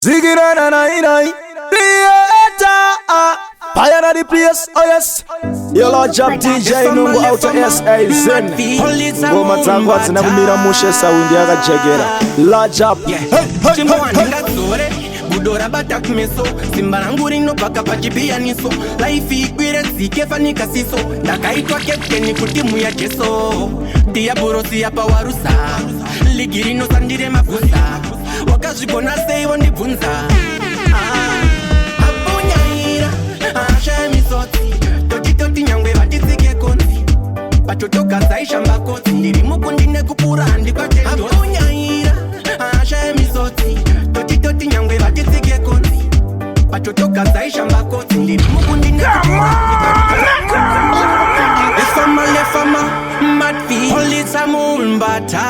Ziggy na na na na, Creator, fire na the place, oh yes. Yellow job DJ nungu out of SA Zen. Goma tangwa tina kumira mushe sawindi yaga jegera. La job, Budora batak meso Simbaranguri no baka pachipia niso Life ikwire sike fanika siso Nakaitwa kepkeni kutimu ya keso Tia burosi ya pawarusa Ligiri no sandire mafusa Wakashikona seyo ndibunza Apunya ashe misoti Toti nyangwe batizike konzi Pachotoka zaisha mbakoti Ndiri mukundine kupura andikwa tendo Apunya ashe misoti Toti nyangwe batizike konzi Pachotoka zaisha mbakoti Ndiri mukundine kupura Efama lefama matfi Holisa mumbata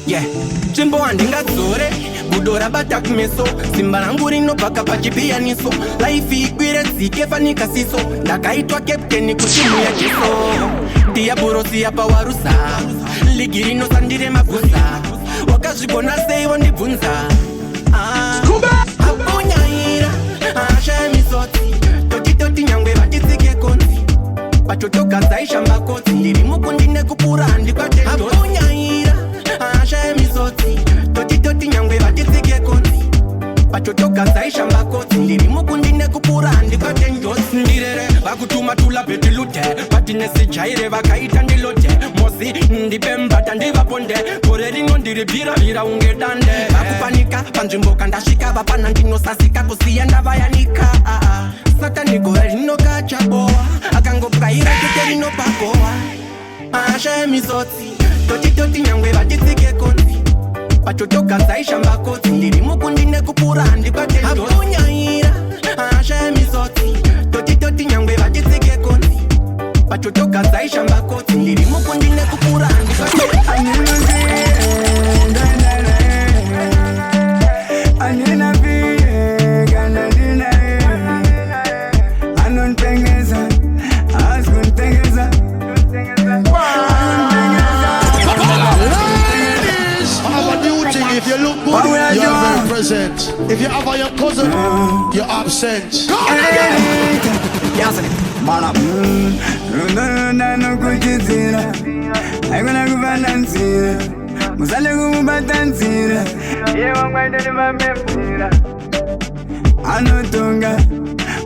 Yeah Chimbo andinga zore Budora batak meso Simbaranguri no baka pachipia niso Life ikwire sike fanika siso Nakaitwa kepkeni kutimu ya kiso Tia burosi ya pawarusa Ligiri no sandire mafusa Wakashikona seyo ndibunza Apunya ashe misoti Toti nyangwe batizike konzi Pachotoka zaisha mbakoti Ndiri mukundine kupura andikwa tendo Apunya ashe misoti Toti nyangwe batizike konzi Pachotoka zaisha mbakoti Ndiri mukundine kupura andikwa tendo Ndirere bakutuma tula peti lute Patinesi jaire bakaita ndilote Mosi ndipembata ndivaponde Koreri ndiri vira ungedande Bakupanika panjimbo kandashika Bapana ndino sasika kusienda vayanika Satani gore lino kachaboa Akango kaira kete lino pakoa Ashe misoti Toti nyangwe batizike konzi Pachotoka zaisha mbakoti Ndiri mukundine kupura andikwa tendo Apunya ashe misoti Toti nyangwe batizike konzi Pachotoka zaisha mbakoti Ndiri mukundine kupura andikwa tendo If you look good, you're very present. If you have your cousin, you're absent. Mana no kuchizira Aiguna kubananzira Musale kubatanzira Yewa mwaito ni mamefira Anotunga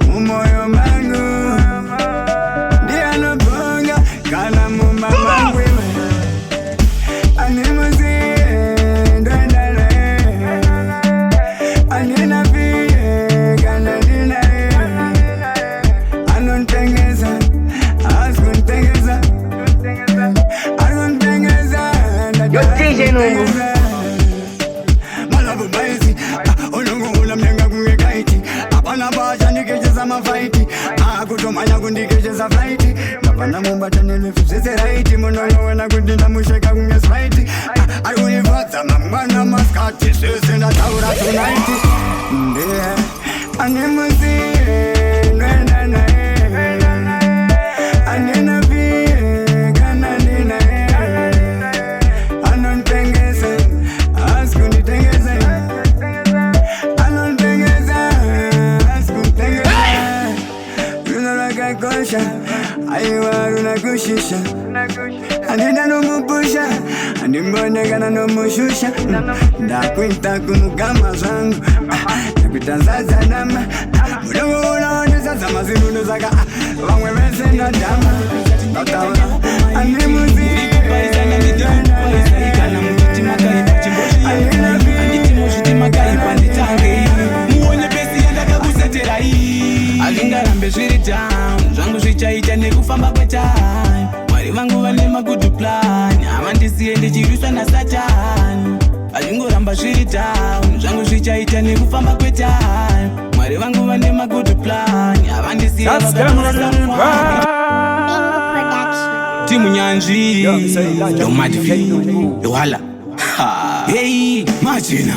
Mumoyo mangu Di anopunga Kana muma mangu Animuzi Malabu baizi Olungu ulamlenga kungekaiti Apana baja nikecheza mafaiti Akutomanya kundikecheza flighti Napana mumbata nilifusese raiti Monoyo wena kundinda musheka kungesraiti Ayunivatsa mangwana maskati Sisi na taura tunaiti Ndea Animuzi Nwena nae Anina vie Kana nina Aiwa kushisha Andina no mupusha Andimbonekana no mushusha Ndakwita kumukama zangu Nakutanzaza nama Mudogo unaoneza Zama zinuno zaka Wangwe mese na dama Natawana Andimuzi Muone besi yenda kakusetera hii Alingarambe shiri down Zwangu shichaita nekufamba kwa time Mwari vangu vane magudu plan Amandisi ende chiruswa na satan Alingoramba shiri down Zwangu shichaita nekufamba kwa time Mwari vangu vane magudu plan Amandisi ende chiruswa na satan Timu nyanji Yo madvi Yo hala Hey, Machina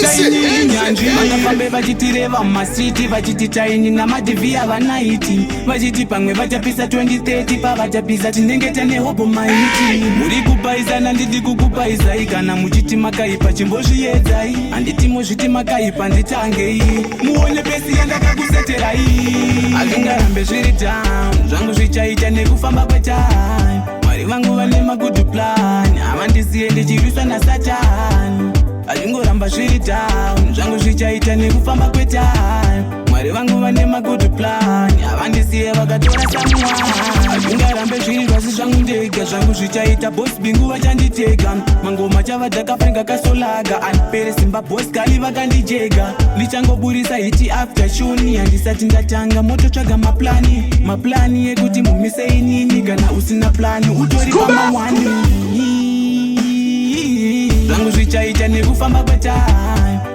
taini nyanji vanafambe vachitireva mumasiti vachiti taini namadhivi avanaiti vachiti pamwe vachapisa 2030 pavachapisa tinenge tane hobo maiti muri kupaisana nditi kukupaisai kana muchiti makaipa chimbozviedzai handiti muzviti makaipa nditangei muone pesi yandakakuseterai hazvingarambe zviri down zvangu zvichaita nekufamba kwetime mwari vangu vane magood plan havandisiye ndichirwiswa nasatani hazvingoramba zviri down zvangu zvichaita nekufamba kwetime mwari vangu vane magood plan havandisiye vakatora samwa hazvingarambe zviri rwasi zvangu ndega zvangu zvichaita boss bingu vachanditega mangoma chava dzakafrenga kasolaga anipere simba boss kali vakandijega ndichangoburisa hiti after shoni handisati ndatanga mototsvaga maplani ekuti mumise inini kana usina plani utori pamawani zvangu zvichaita nekufamba kwetime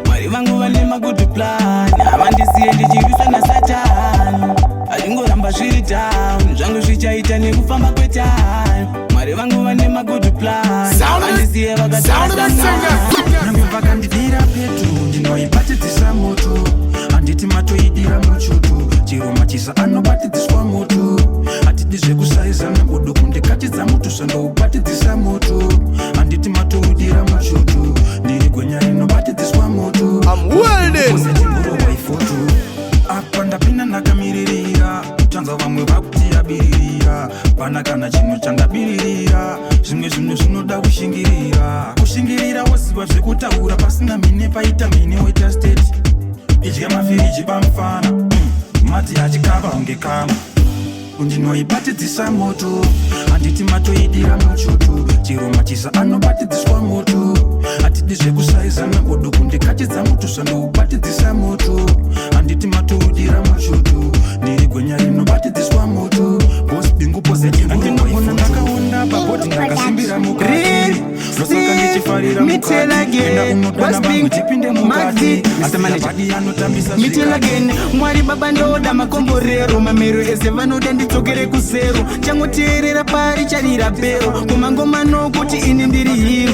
mwari vangu vane magood plan havandisiye ndichirwiswa nasatani hazvingoramba zviri down zvangu zvichaita nekufamba kwetime mwari vangu vane magood plan havandisiye vakatasanamwe vakandidira petu ndinoibatidzisa moto handiti matoidira muchutu chiro machisa anobatidziswa moto hatidi zvekusaizana uduku ndikatidza mutu sandoubatidzisa moto handiti matoudira muchutu ndiri gwenya rinobatidziswa moto waifoto apa ndapinda ndakamiririra chanza vamwe vakuti yabiririra pana kana chinhu chandabiririra zvimwe zvinhu zvinoda kushingirira wasiva zvekutaura pasina mine paita mine waita state idya mafiriji pamufana mati achikava unge kama ndinoibatidzisa moto handiti matoidira muchutu chiro machisa anobatidziswa moto hatidi zvekusaizana uduku ndikatidza mutu sandoubatidzisa moto handiti matoudira muchutu ndiri gwenya rinobatidziswa moto boss bingu pozetiandinogona ndakaona baboti ndakasimbira mukati zvosoka ndichifarira mukatienda unodana vangu tipinde mukati asabadi anotambisa mitilageni mwari baba ndoda makomborero mamero ese vanoda ndidzokere kuzero changoteerera pari charira bero kumangoma nokuti ini ndiri hiro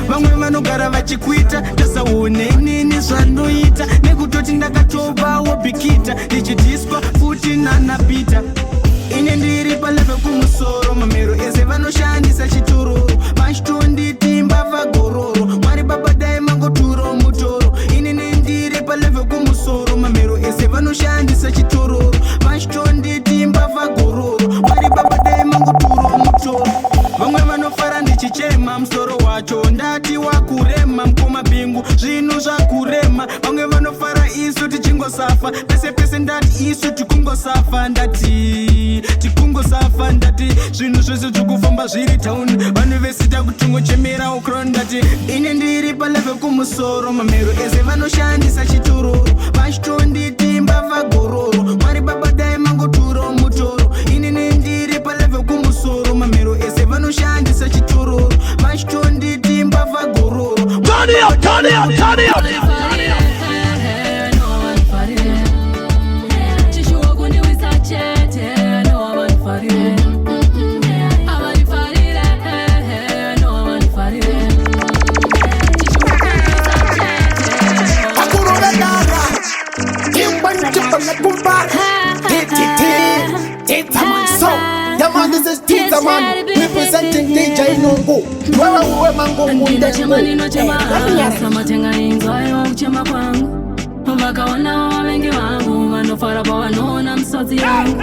vamwe vanogara vachikuita tasaone nini zvanoita nekutoti ndakatovawo bhikita ndichidhiswa futi nanapita ine ndiri paleve kumusoro mamero ese vanoshandisa chitororo vachitonditi mbavha gororo mwari baba dai mangoturo mutoro ine ndiri paleve kumusoro mamero ese vanoshandisa chitororo vachitonditi mbavha gororo mwari baba dai mangoturo mutoro vamwe vanofara ndichichema musoro wacho ndati wakurema mkoma bingu zvinhu zvakurema vamwe vanofara isu tichingosafa pese pese ndati isu tikungosafa ndati tikungosafa ndati zvinhu zvese zvokufamba zviri town vanhu vesita kutongochemera ukron ndati ine ndiri paleve kumusoro mamero ese vanoshandisa chitororo vachitonditi mbavha gororo mwari baba dai mangoturo mutoro ine ndiri paleve kumusoro mamero ese vanoshandisa chitororo vachitonditi mbavha gororo Turn it up. Representing DJ Nungu. Wewe uwe mangu munde Samatenga inzwayo kuchema kwangu vakaona wavengi wangu vanofara pavanoona misodzi yangu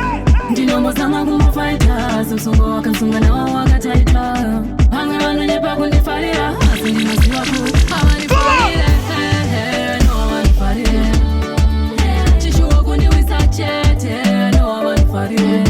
ndinomozama kumbofaita semsungo wakansunga nawo wakataita vamwe vanonyepa kundifarira asi ndinoziva ku havanifarire no havanifarire chishuwo kundiwisa chete no havanifarire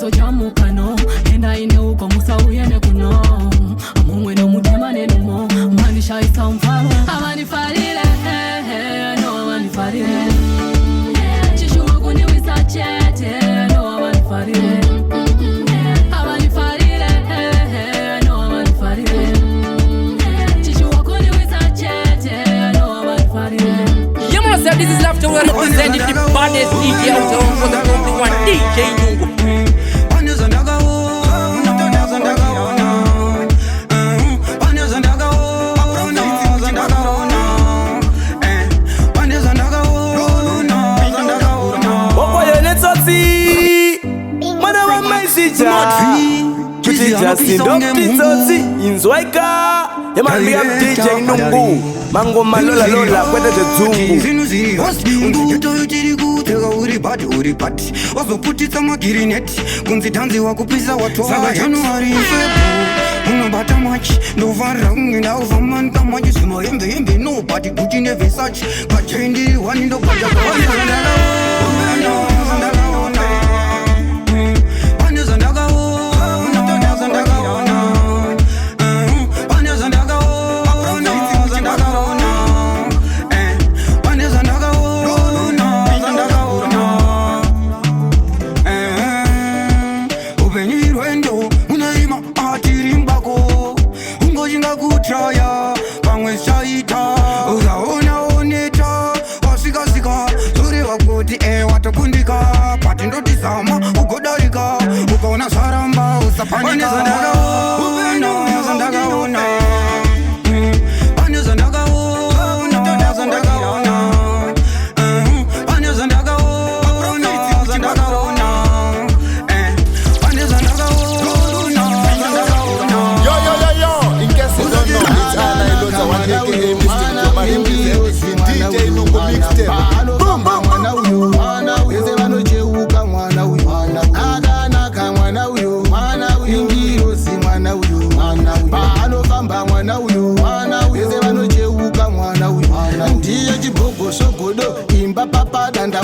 So jamukano enda ine representing the baddest DJ out there for the company one DJ Nungu. Inzwaika yamambia DJ Nungu mango malola lola kwenda zungu unzijeto yutiri kutega uri party wazoputitsa magirineti kunzitanzi wakupisa watu saka January February unobata machi ndovara ungenda uvamanka machi zima yembe nobody Gucci ne Versace kachendi wani ndobata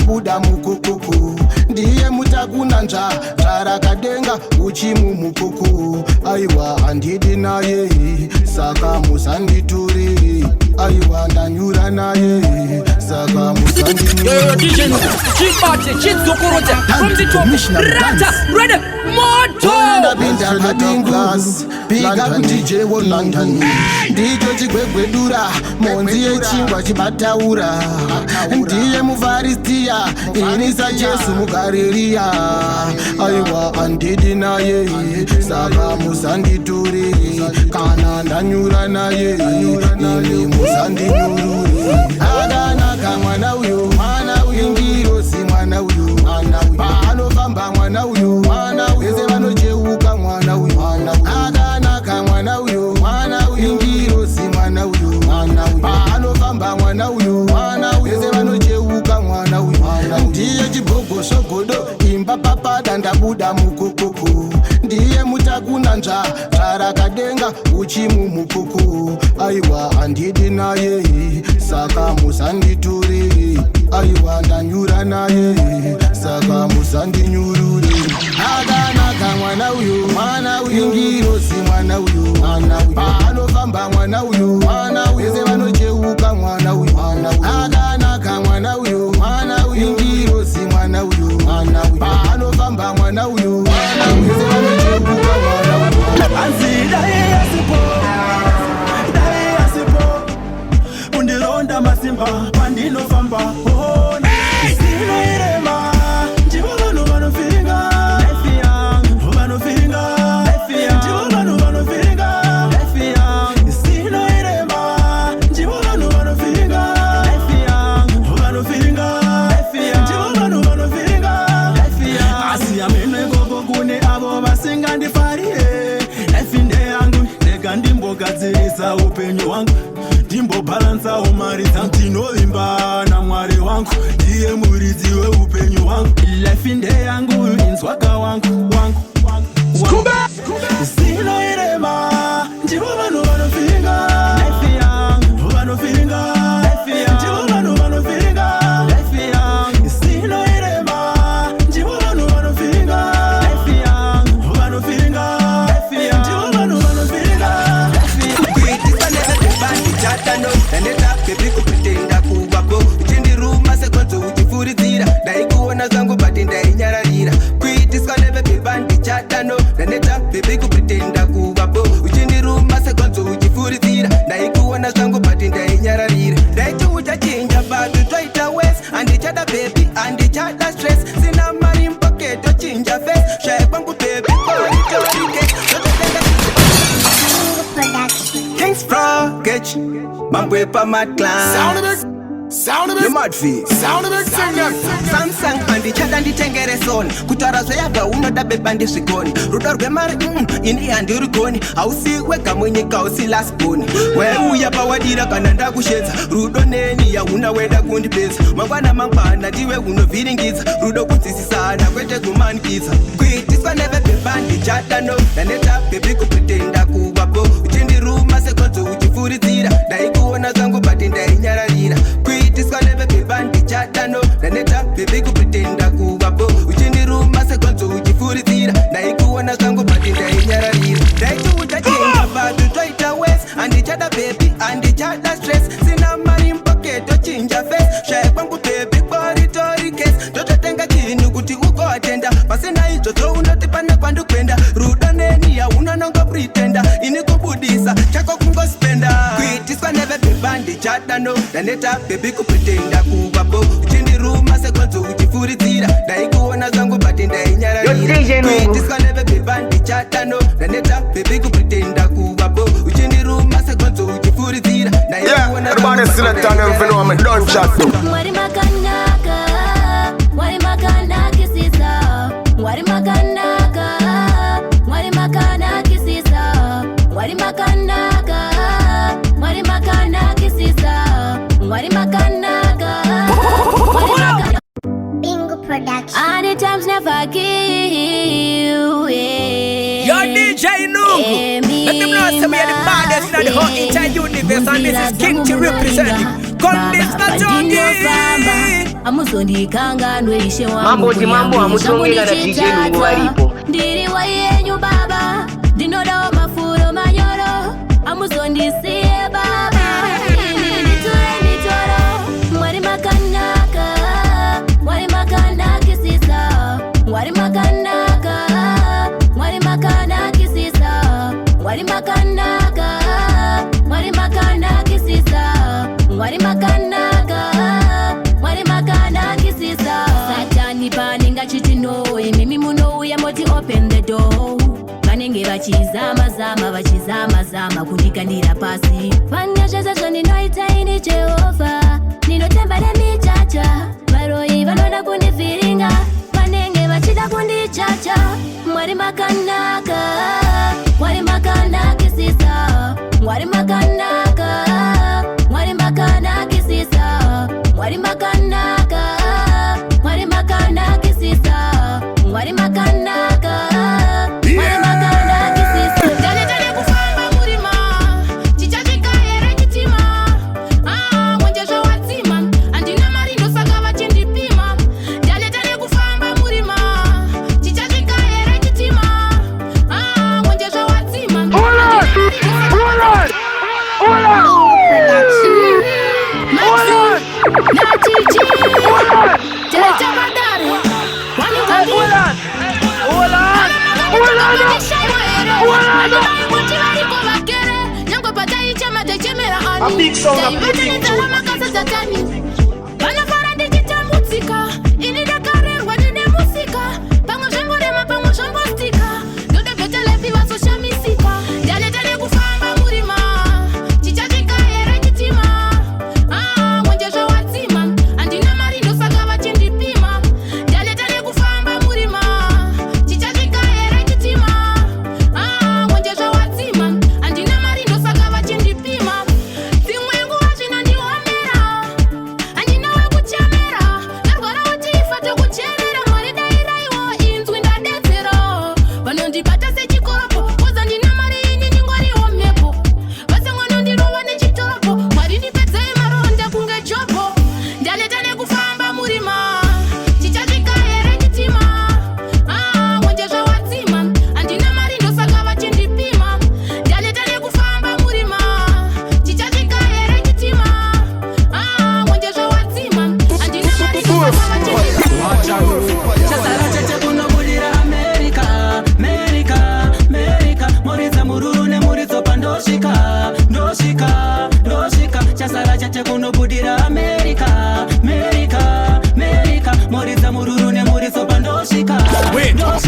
buda mukoko ndiye mutakunanja zvarakadenga uchimu mukoko aiwa handidi naye saka musanditure aiwa ndanyura naye saka musanditure Piga DJ wo London ndicho chigwegwedura monzi yechingwa chibataura ndiye mufaristia inisa Jesu mugariria aiwa handidi naye saka musanditure kana ndanyura naye ini musandinyurure akanaka mwana uyo ingiro si mwana uyo paanofamba mwana uyo vese vanojeuka mwana uyo akanaka mwana uyo ingiro si mwana uyo paanofamba mwana uyo vese vanojeuka mwana uyo ndiye chibhogoshogodo imba papada ndabuda mukokoko ndiye mutakunanja zvarakadenga uchimu mukoko aiwa handidi naye saka musanditure aiwa ndanyura naye saka musandinyurure akanaka mwana uyo ingiro si mwana uyo paanofamba mwana uyo vese vanojeuka mwana uyo akanaka mwana uyo ingiro si mwana uyo paanofamba mwana uyo vese vanojeuka mwana uyo anzidaye yasipo undironda masimba pandinofamba sinoirema ndivo vanhu vanofiringa sinoirema ndivo vanhu vanofiringa asi amenwe gogo kune avo vasingandifarire efinde yangu ndega ndimbogadzirisa upenyu wangu ndimbobhalansawo mari dzandinovimba namwari wangu ndiye muridzi weupenyu wangu efinde yangu inzwaka wangu sinoirema ndivo vanhu vanofiringa ndivo vanhu vanofiringa sinoirema ndivo vanhu vanofiringa ndivo vanhu vanofiringa kupitenda kuvapo uchindiruma sekonzo uchifuridzira ndaikuona zangu bati ndainyararira kuitiswa nevebhebandi chatano ndaneta bebi sketch. Mambwepa mad clan. Sound of it. You mad fee. Sound of it. Sing them. Samsung andi chada ndi tengere son. Kutara zoyaga unoda bebandi sikoni. Rudor gemari ini andi urikoni. Hausi weka mwenye kausi last boni. We uya pawadira kananda kushetsa. Rudo neni ya unaweda kundi pesa. Mangwana mangwana diwe unoviringiza. Rudo kutsisi sana kwete kumanikiza. Kwitiswa neve bebandi chada no. Naneta bebi kupretenda kuwapo. Uchindi ruma sekonzo uchifurizira. Daikuona zangu bati ndainyararira. Kwitiswa neve bebandi chada no. Naneta bebi kupretenda kuwapo. Uchindi ruma sekonzo uchifurizira. Daikuona zangu bati ndainyararira. Daitu utachinga badu toita west. Andi chada baby, andi chada stress. Sina mari mpoketo chinja face. Shae kwangu baby body tori case. Toto tenga chini kuti uko atenda. Pasina hicho to unotipana kwandu kwenda. Ruda neni ya unanongo pretenda. Ini kubudisa, chako kungo spenda. Kwitiswa neve bebandi chada no. Naneta baby kupretenda kuwapo. Uchindi ruma sekonzo uchifurizira. Daikuona zangu bati ndainyararira. Kwitiswa neve bebandi chada no. Naneta baby kupretenda kuwapo. Uchindi ruma sekonzo uchifurizira. Daikuona zangu bati ndainyararira. Mwari makanaka, mwari makanaki sisa. Mwari makanaka, mwari makanaki sisa. Mwari makanaka, mwari makanaki sisa. Mwari makanaka, mwari makanaka. Bingo production. And the times never give. Your DJ Nungu. Let them know some of the baddest in the whole entire universe, and this is King to represent. Mambo amutongira na DJ Nungu walipo. Ndiri wa yenyu baba, ndinoda wa mafuro manyoro. Amuzondisie baba, ini nitoro. Mwari makanaka, mwari makanaki sisa. Mwari makanaka, mwari makanaki sisa. Mwari makanaka, mwari makanaki sisa. Mwari makanaka, mwari makanaki sisa. Satani paninga chitinoe, mimi muno ya moti open the door. Kanenge vachizama zama kundikandira pasi. Vanyasha zoni noita ini Jehova. Ninotemba nemichacha, varoi vanoda kundifiringa. Kanenge vachida kundichacha. Mwari makanaka, mwari makanaki sisa. Mwari makanaka, mwari makanaki sisa. Mwari makanaka, mwari makanaki sisa. Mwari makanaka, mwari makanaki sisa. Dale kufamba murima, chichachika ere chitima. Mwenjesho watima, andina marindo saka vachindipima. Dale kufamba murima, chichachika ere chitima. Mwenjesho watima, andina marindo a big sound of playing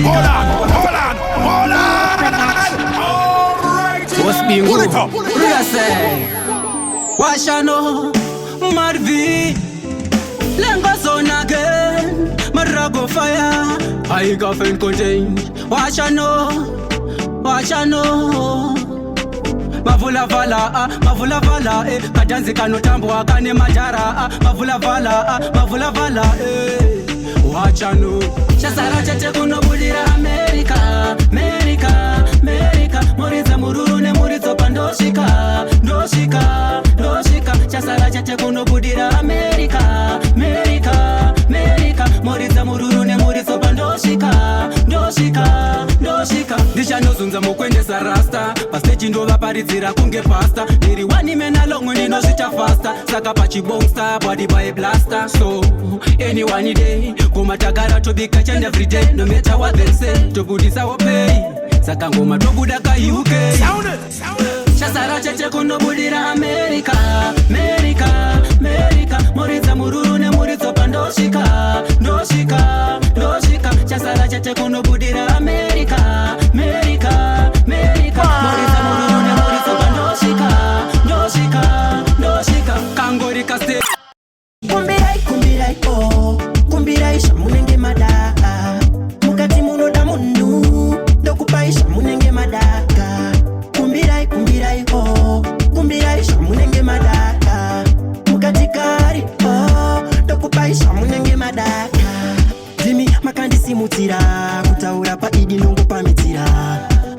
Hold on. All right. What's being good? What do you say? Washano Marvi Lengo zone again Marago fire I got friend contain Washano Mavula vala kadanzi kanotambwa kane majara mavula vala Wachano Shasara chete kuno budira America Moriza mururu ne murizo pandoshika Shasara chete kuno budira America Moriza mururu ne murizo pandoshika Dishano zunza mukwendesa rasta Pasteji ndo vaparidzira kunge pasta Niri wani mena longo nino zita fasta Saka pachi bongsta body by blaster So anyone day Kumatagara to be catch and every day No matter what they say To budisa wo pay Saka ngoma to budaka UK Shasara cheche kuno budira America Moriza mururu ne murizo pandoshika Shasara cheche kuno budira America Moriza mururu ne murizo pandoshika Kangorika stay Kumbirai shamunenge mada Mukati munoda mundu Dokupaisha munenge madaka Kumbirai shamunenge madaka Mukati kari Dokupaisha munenge madaka Zimi makandi simutira Kutaura pa idi nungu pamitira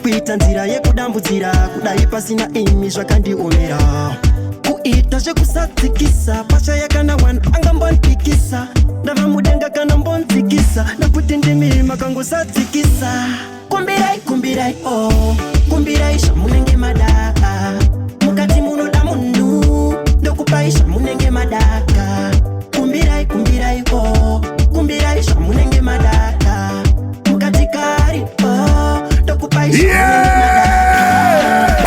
Kuita nzira ye kudambutira Kudai pasina imi shwakandi omera Kuita je kusatikisa Pasha ya kana wan angambon pikisa Dava mudenga kana mbontikisa Na kutindimi makango satikisa Kumbirai shamunenge madaka Mukati munoda mundu Dokupaisha munenge madaka Kumbirai shamunenge madaka Mukati kari Dokupaisha munenge madaka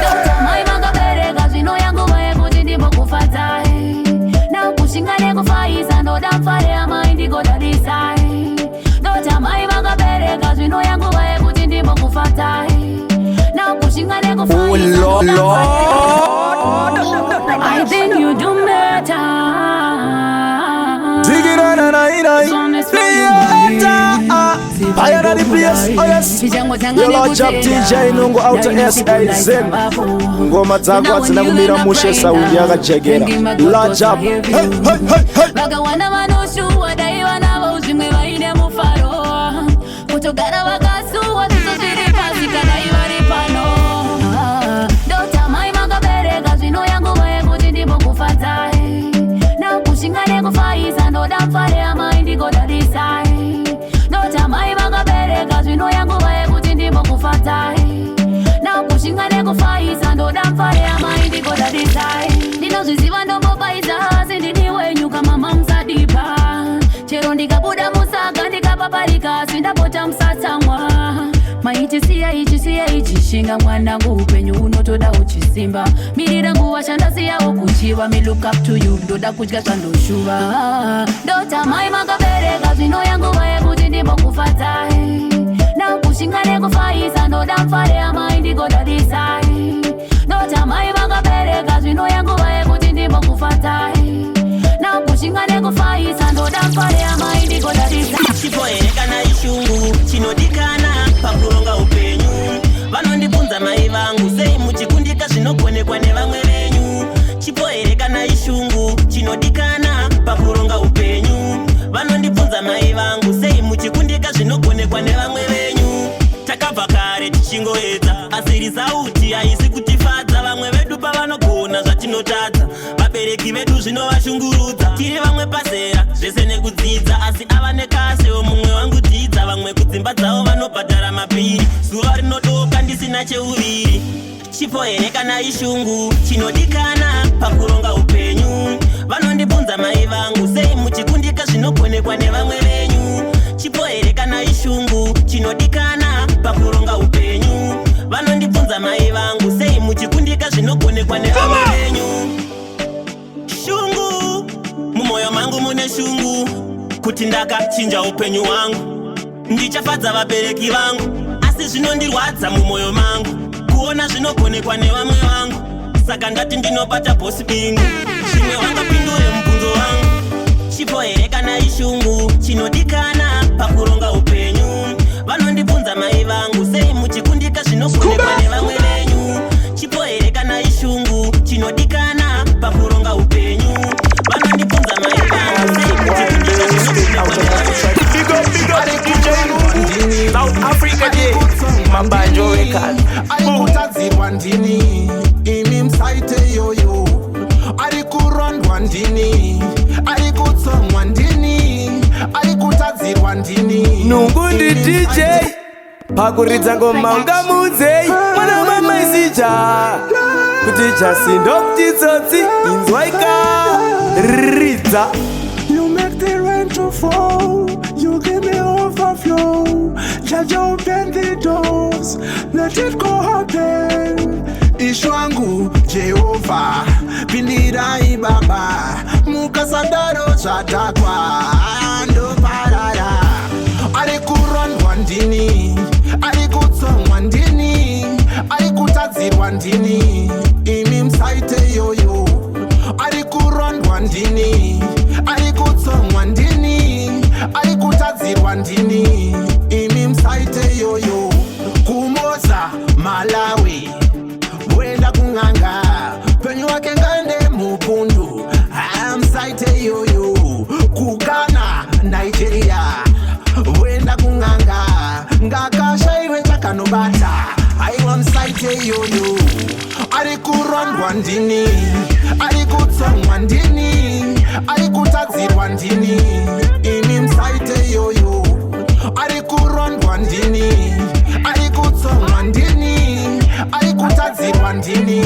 Dr. Maimanga berega Zino yangu wae kutindi mokufatai Na kushingane kufaiza Ndo damfare ama indigo dadisai Dr. Maimanga berega Zino yangu wae kutindi mokufatai Na kushingane kufaiza Ndo damfare I think you do matter I am the place, oh yes. Yellow Job DJ Nungu out to S.A. Zen. Ngoma zako atina kumira mushe saundi yaka chegera. Yellow Job. Hey. Baga wana manushu wadai wana wauzimwe waine mufaro Kutogara wakasu watusuziri kasi kadai waripano Dota Maimanga berega Zino yangu wae kutindi mokufatai Na kushingane kufaiza Ndo damfare ama indigo dadisai Dota Maimanga berega Zino yangu wae kutindi mokufatai Na kushingane kufaiza Ndo damfare ama indigo dadisai Nino ziziwa ndo mbobaiza Zindini wenyu kama mamzadipa Chero ndikabuda musaka ndikapaparika Sindapota msatamwa Maiti siya ichi Shinga mwanangu upenyu unotoda uchisimba Mirira nguwa shanda siya ukuchiwa Me look up to you Doda kujga kando shuwa Dota Maimanga berega Zino yangu wae kutindi mokufatai Na kushingane kufaiza Ndo damfare ama indigo dadisai Dota Maimanga berega Zino yangu wae kutindi mokufatai Na kushingane kufaiza Ndo damfare ama indigo dadisai Chipoereka na ishungu Chinodikana pakuronga upenyu Vanondibunza mai vangu Sei muchikundika zvinokonekwa nevamwe venyu Chipoereka na ishungu Chinodikana pakuronga upenyu Vanondibunza mai vangu Sei muchikundika zvinokonekwa nevamwe venyu Takabva kare tichingoedza Asiri sauti haisi kutifadza Vamwe vedu pavanogona zvatinotadza Vabereki vedu zvinovashungurudza Tiri vamwe pazera zvese nekudzidza Asi ava nekaseo mumwe wangu dzidza Vamwe kudzimba dzavo vanobhadhara mapiri Zuva rinodoka ndisina cheuviri Chipoereka na ishungu Chinodikana pakuronga upenyu Vanondibunza mai vangu Sei muchikundika zvinokonekwa nevamwe venyu Chipoereka na ishungu Chinodikana pakuronga upenyu Vanondibunza mai vangu Sei muchikundika zvinokonekwa nevamwe venyu Shungu Mumoyo mangu mune shungu Kuti ndakachinja upenyu wangu Ndichafadza vabereki vangu Asi zvinondirwadza mumoyo mangu Kuona zvinokonekwa nevamwe vangu saka ndati ndinopata bosi bingu. Chimwe wangapindure mubvunzo wangu, chipo here kana ishungu chinodikana pakuronga upenyu. Vanondibvunza mai vangu, sei muchikundika zvinokonekwa nevamwe venyu. Chipo here kana ishungu chinodikana pakuronga upenyu. Vanondibvunza mai vangu, sei muchikundika zvinokonekwa nevamwe venyu. South Africa day, Mambanjo Records. Alikutadzirwa ndini, imi msaite yoyo. Alikurondwa ndini, alikutsomwa ndini, alikutadzirwa ndini. Nungundi DJ, pakuridza ngoma ungamudze. Mwana mama isija, kuti chasindo kutitsotsi inzwaika ridza. You make the rain to fall, you give me overflow. Jaja open the doors, let it go happen. Ishwangu Jehovah, pindirai baba, mukasadaro chatakwa, ando parara. Alikurondwa ndini, alikutsomwa ndini, alikutadzirwa ndini, imi msaite yoyo. Alikurondwa ndini, alikutsomwa ndini, alikutadzirwa ndini, imi msaite yoyo. Kumoza Malawi, wenda kunganga, penyu wake ngande mupundu, msaite yoyo. Kugana Nigeria, wenda kunganga, ngakasha iwe chakanobata, aiwa msaite yoyo. Alikurondwa ndini, alikutsomwa ndini, alikutadzirwa ndini, imi msaite yoyo. Alikurondwa ndini, alikutsomwa ndini, alikutadzirwa ndini,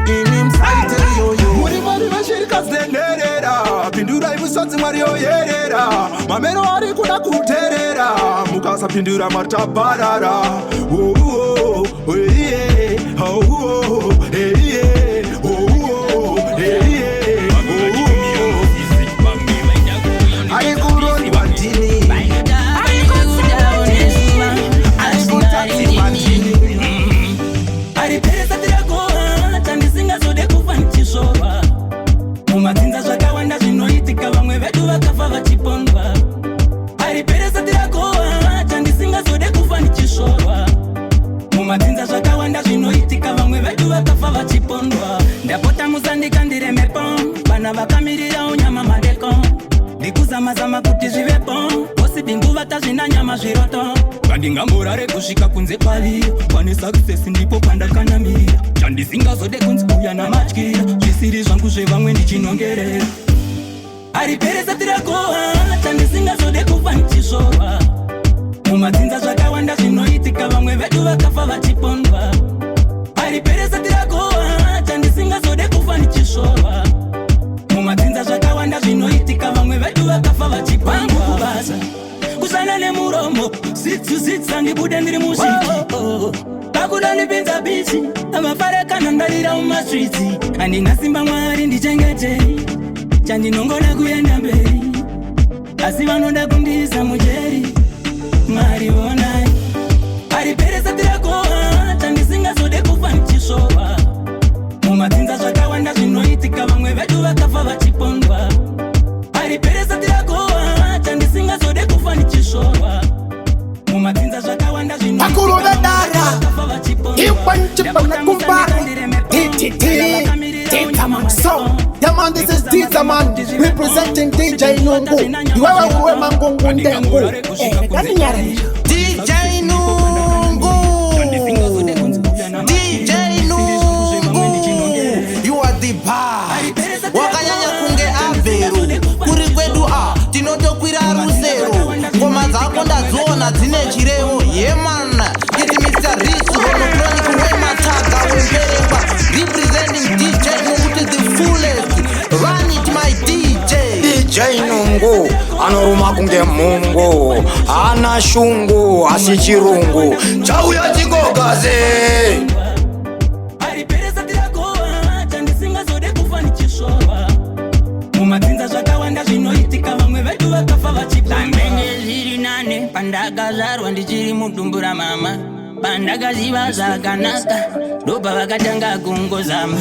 imi msaite yoyo. Muri vari vashirika zenderera, pindura imusodzi mwari yoyerera. Mamero ari kuda kuterera, mukasa pindura matabarara. Oh oh oh yeah, oh oh yeah, oh oh yeah. Alikurondwa ndini, Alipereza tiragoa, chandisingazode kufa nichisova. Mumatsinza zvakawanda zvinoitika, vamwe vedu vakafa vachipondwa. Alipereza tiragoa, chandisingazode kufa nichisova. Mumatsinza zvakawanda zvinoitika, vamwe vedu vakafa vachipondwa. Ndapota musandika ndiremepo, vana vakamirira unyama madeko. Ndikuzamazama kuti zvivepo, bosi binguva tazvina nyama zviroto. Kandingamborare kusvika kunze kwaliyo, pane success ndipo pandakanamirira. Chandisingazode kunzi uya namatyira, zvisiri zvangu zvevamwe ndichinongerera. Alipereza tiragoa, chandisingazode kufa nichisova. Mumatsinza zvakawanda zvinoitika, vamwe vedu vakafa vachipondwa. Alipereza tiragoa, chandisingazode kufa nichisova. Mumatsinza zvakawanda zvinoitika, vamwe vedu vakafa vachipondwa. Kubasa kusana nemuromo, zitsuzitsa ndibude ndiri muzviki. Pakuda ndipinza bichi, amafarekana ndarira mumastreetsi. Handina simba mwari ndichengete, chandinongona kuenda mberi. Asi vanoda kundiisa mujeri, mwari vonai. Alipereza tiragoa, chandisingazode kufa nichisova. Mumatsinza zvakawanda zvinoitika, vamwe vedu vakafa vachipondwa. Alipereza tiragoa, chandisingazode kufa nichisova. Mumatsinza zvakawanda Pakuru da dara, Iwanchipana kumbara, Tita man song. Yeah man, this is Tita man, representing DJ Nungu. You are a mangungu ndengu. DJ Nungu, DJ Nungu, you are the bar. Wakanyanya kunge averu, kuri kwedu tinotokwira rusero. Ngoma dzako ndadziona dzine chirevo. Yeah man, iti Mr. Rich, Holochronic, Wemataga, Wemberengwa, representing DJ Nungu to the fullest. Run it my DJ. DJ Nungu, anoruma kunge mungu, ana shungu, asi chirungu, chauya chikogaze. Alipereza tiragoa, chandisingazode kufa nichisova. Mumatsinza zvakawanda zvinoitika, vamwe vedu vakafa vachipondwa. Menge zviri nane, pandakazvarwa ndichiri mudumbura mama. Pandakaziva zvakanaka, ndobva vakatanga kungozama.